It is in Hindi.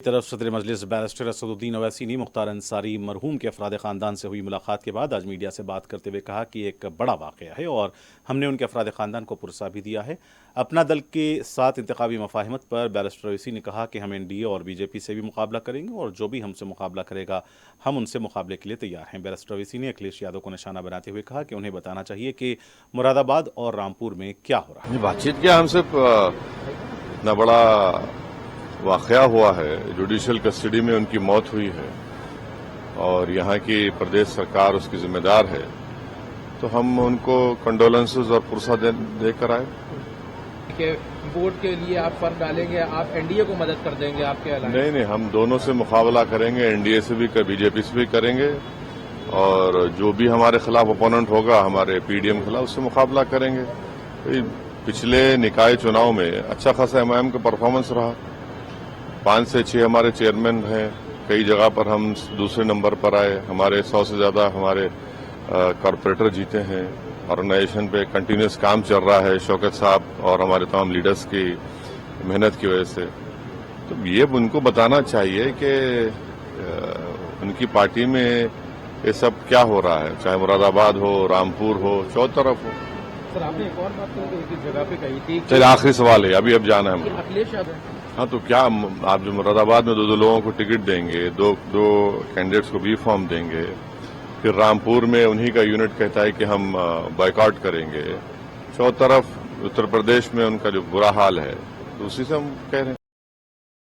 तरफ सदर मजलिस बैरिस्टर असदुद्दीन ओवैसी ने मुख्तार अंसारी मरहूम के अफराद ख़ानदान से हुई मुलाकात के बाद आज मीडिया से बात करते हुए कहा कि एक बड़ा वाक़या है और हमने उनके अफराद ख़ानदान को पुरसा भी दिया है। अपना दल के साथ इंतखाबी मफाहिमत पर बैरिस्टर ओवैसी ने कहा कि हम NDA और BJP से भी मुकाबला करेंगे और जो भी हमसे मुकाबला करेगा हम उनसे मुकाबले के लिए तैयार हैं। बैरिस्टर ओवैसी ने अखिलेश यादव को निशाना बनाते हुए कहा कि उन्हें बताना चाहिए कि मुरादाबाद और रामपुर में क्या हो रहा है। बातचीत क्या, हमसे इतना बड़ा वाकया हुआ है, जुडिशियल कस्टडी में उनकी मौत हुई है और यहाँ की प्रदेश सरकार उसकी जिम्मेदार है, तो हम उनको कंडोलेंसेस और पुरसा देकर आए। कि वोट के लिए आप फर्क डालेंगे, आप NDA को मदद कर देंगे आपके अलावा? नहीं, हम दोनों से मुकाबला करेंगे, NDA से भी BJP से भी करेंगे और जो भी हमारे खिलाफ ओपोनेंट होगा, हमारे PDM खिलाफ, उससे मुकाबला करेंगे। पिछले निकाय चुनाव में अच्छा खासा MIM का परफॉर्मेंस रहा, 5 से 6 हमारे चेयरमैन हैं, कई जगह पर हम दूसरे नंबर पर आए, हमारे 100 से ज्यादा हमारे कॉरपोरेटर जीते हैं। ऑर्गेनाइजेशन पे कंटिन्यूस काम चल रहा है शौकत साहब और हमारे तमाम लीडर्स की मेहनत की वजह से। तो ये उनको बताना चाहिए कि उनकी पार्टी में ये सब क्या हो रहा है, चाहे मुरादाबाद हो, रामपुर हो, चौथ तरफ हो। सर, आपने एक और बात एक जगह पे कही थी। चलिए आखिरी सवाल है, अब जाना है। अखिलेश यादव, हाँ, तो क्या आप जो मुरादाबाद में दो लोगों को टिकट देंगे, दो कैंडिडेट्स को बी फॉर्म देंगे, फिर रामपुर में उन्हीं का यूनिट कहता है कि हम बॉयकॉट करेंगे, चौथ तरफ उत्तर प्रदेश में उनका जो बुरा हाल है, तो उसी से हम कह रहे हैं।